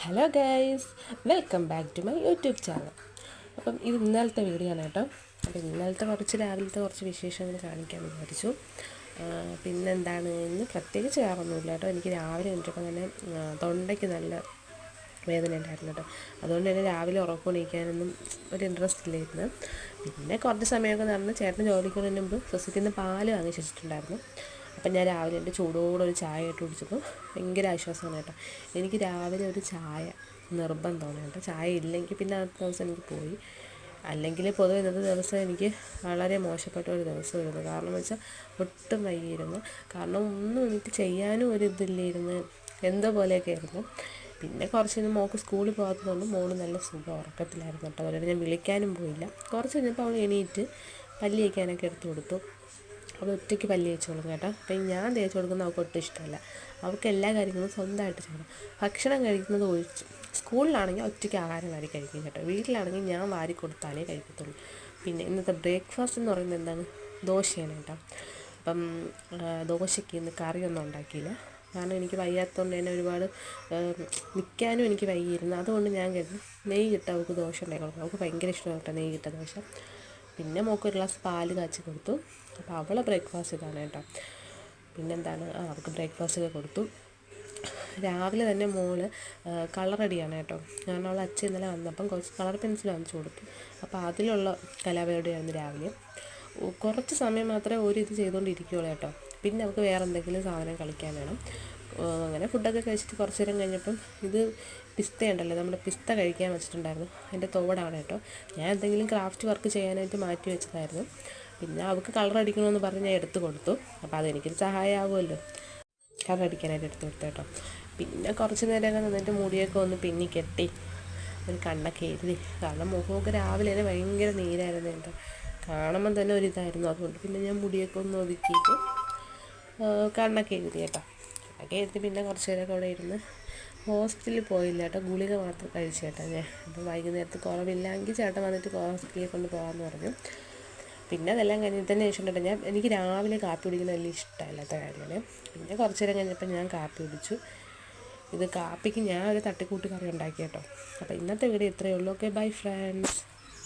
Hello guys, welcome back to my YouTube channel. അപ്പം ഇത് ഇന്നലത്തെ വീഡിയോ ആണ് കേട്ടോ. അപ്പം ഇന്നലത്തെ രാവിലത്തെ കുറച്ച് വിശേഷങ്ങൾ കാണിക്കാൻ വിചാരിച്ചു. പിന്നെന്താണ്, ഇന്ന് പ്രത്യേകിച്ച് വേറൊന്നുമില്ല കേട്ടോ. എനിക്ക് രാവിലെ എണീറ്റപ്പോൾ തന്നെ തൊണ്ടയ്ക്ക് നല്ല വേദന ഉണ്ടായിരുന്നു കേട്ടോ. അതുകൊണ്ട് തന്നെ രാവിലെ ഉറക്കമൊണിക്കാനൊന്നും ഒരു ഇൻട്രസ്റ്റ് ഇല്ലായിരുന്നു. പിന്നെ കുറച്ച് സമയമൊക്കെ നടന്ന് ചേട്ടൻ ജോലിക്ക് പോകുന്നതിന് മുമ്പ് സൊസൈറ്റിയിൽ നിന്ന് പാല് വാങ്ങി വെച്ചിട്ടുണ്ടായിരുന്നു. അപ്പം ഞാൻ രാവിലെ എൻ്റെ ചൂടോടെ ഒരു ചായ ഇട്ട് കുടിച്ചപ്പോൾ ഭയങ്കര ആശ്വാസമാണ് കേട്ടോ. എനിക്ക് രാവിലെ ഒരു ചായ നിർബന്ധമാണ് കേട്ടോ. ചായ ഇല്ലെങ്കിൽ പിന്നെ അടുത്ത ദിവസം എനിക്ക് പോയി. അല്ലെങ്കിൽ പൊതുവെ ഇന്നത്തെ ദിവസം എനിക്ക് വളരെ മോശപ്പെട്ട ഒരു ദിവസമായിരുന്നു. കാരണം എന്ന് വെച്ചാൽ ഒട്ടും വൈകിയിരുന്നു. കാരണം ഒന്നും എനിക്ക് ചെയ്യാനും ഒരു ഇതില്ലായിരുന്നു, എന്തോ പോലെയൊക്കെ ആയിരുന്നു. പിന്നെ കുറച്ച് കഴിഞ്ഞ് മോൾക്ക് സ്കൂളിൽ പോകാത്തതുകൊണ്ട് മോള് നല്ല സുഖം ഉറക്കത്തിലായിരുന്നു കേട്ടോ. അതുപോലെ ഞാൻ വിളിക്കാനും പോയില്ല. കുറച്ച് കഴിഞ്ഞപ്പോൾ അവൾ എണീറ്റ് പല്ല് തേക്കാനൊക്കെ എടുത്തു കൊടുത്തു. അവൾ ഒറ്റയ്ക്ക് പല്ല് തേച്ചോളും കേട്ടോ. അപ്പം ഞാൻ തേച്ച് കൊടുക്കുന്നത് അവൾക്ക് ഒട്ടും ഇഷ്ടമല്ല. അവൾക്ക് എല്ലാ കാര്യങ്ങളും സ്വന്തമായിട്ട് ചെയ്യണം. ഭക്ഷണം കഴിക്കുന്നത് ഒഴിച്ച് സ്കൂളിലാണെങ്കിൽ ഒറ്റയ്ക്ക് ആഹാരം വാരി കഴിക്കും കേട്ടോ. വീട്ടിലാണെങ്കിൽ ഞാൻ വാരി കൊടുത്താലേ കഴിക്കത്തുള്ളൂ. പിന്നെ ഇന്നത്തെ ബ്രേക്ക്ഫാസ്റ്റ് എന്ന് പറയുന്നത് എന്താണ്, ദോശയാണ് കേട്ടോ. അപ്പം ദോശയ്ക്ക് ഇന്ന് കറിയൊന്നും ഉണ്ടാക്കിയില്ല. കാരണം എനിക്ക് വയ്യാത്തതുകൊണ്ട് തന്നെ ഒരുപാട് നിൽക്കാനും എനിക്ക് വയ്യായിരുന്നു. അതുകൊണ്ട് ഞാൻ കരുതി നെയ്യ് ഇട്ട് അവൾക്ക് ദോശ ഉണ്ടാക്കി കൊടുക്കും. അവൾക്ക് ഭയങ്കര ഇഷ്ടമാണ് കേട്ടോ നെയ്യ് ഇട്ട ദോശ. പിന്നെ മോൾക്ക് ഒരു ഗ്ലാസ് പാല് കാച്ചി കൊടുത്തു. അപ്പോൾ അവളെ ബ്രേക്ക്ഫാസ്റ്റ് ഇതാണ് കേട്ടോ. പിന്നെന്താണ്, അവൾക്ക് ബ്രേക്ക്ഫാസ്റ്റ് ഒക്കെ കൊടുത്തു. രാവിലെ തന്നെ മോള് കളറടിയാണ് കേട്ടോ. കാരണം അവൾ അച്ഛൻ ഇന്നലെ വന്നപ്പം കുറച്ച് കളർ പെൻസിൽ വാങ്ങിച്ചു കൊടുത്തു. അപ്പോൾ അതിലുള്ള കലാപരിപാടിയായിരുന്നു രാവിലെ. കുറച്ച് സമയം മാത്രമേ ഒരു ഇത് ചെയ്തുകൊണ്ടിരിക്കുകയുള്ളൂ കേട്ടോ. പിന്നെ അവൾക്ക് വേറെ എന്തെങ്കിലും സാധനം കളിക്കാൻ വേണം. അങ്ങനെ ഫുഡൊക്കെ കഴിച്ചിട്ട് കുറച്ച് നേരം കഴിഞ്ഞപ്പം ഇത് പിസ്ത ഉണ്ടല്ലോ, നമ്മുടെ പിസ്ത കഴിക്കാൻ വെച്ചിട്ടുണ്ടായിരുന്നു. അതിൻ്റെ തോടാണ് കേട്ടോ. ഞാൻ എന്തെങ്കിലും ക്രാഫ്റ്റ് വർക്ക് ചെയ്യാനായിട്ട് മാറ്റി വെച്ചതായിരുന്നു. പിന്നെ അവൾക്ക് കളർ അടിക്കണമെന്ന് പറഞ്ഞ് ഞാൻ എടുത്ത് കൊടുത്തു. അപ്പോൾ അതെനിക്കൊരു സഹായമാവുമല്ലോ, കളർ അടിക്കാനായിട്ട് എടുത്ത് കൊടുത്തു കേട്ടോ. പിന്നെ കുറച്ച് നേരമൊക്കെ നിന്നിട്ട് മുടിയൊക്കെ ഒന്ന് പിന്നി കെട്ടി ഒരു കണ്ണൊക്കെ എഴുതി. കാരണം മുഖമൊക്കെ രാവിലെ തന്നെ ഭയങ്കര നീരായിരുന്നു കേട്ടോ. കാണുമ്പം തന്നെ ഒരിതായിരുന്നു. അതുകൊണ്ട് പിന്നെ ഞാൻ മുടിയൊക്കെ ഒന്ന് ഒതുക്കിയിട്ട് കണ്ണൊക്കെ എഴുതി കേട്ടോ. കണ്ണൊക്കെ എഴുതി പിന്നെ കുറച്ച് നേരമൊക്കെ അവിടെ ഇരുന്ന് ഹോസ്പിറ്റലിൽ പോയില്ല കേട്ടോ. ഗുളിക മാത്രം കഴിച്ചു കേട്ടോ ഞാൻ. അപ്പോൾ വൈകുന്നേരത്ത് കുറവില്ലെങ്കിൽ ചേട്ടൻ വന്നിട്ട് ഹോസ്പിറ്റലിൽ കൊണ്ട് പോകാമെന്ന് പറഞ്ഞു. പിന്നെ അതെല്ലാം കഴിഞ്ഞതിന് ശേഷം കേട്ടോ, എനിക്ക് രാവിലെ കാപ്പി കുടിക്കുന്നത് വലിയ ഇഷ്ടമല്ലാത്ത കാര്യമാണ്. പിന്നെ കുറച്ച് നേരം കഴിഞ്ഞപ്പോൾ ഞാൻ കാപ്പി കുടിച്ചു. ഇത് കാപ്പിക്ക് ഞാൻ ഒരു തട്ടിക്കൂട്ട് കറി ഉണ്ടാക്കി കേട്ടോ. അപ്പോൾ ഇന്നത്തെ വീഡിയോ ഇത്രയേ ഉള്ളൂ. Okay, bye friends.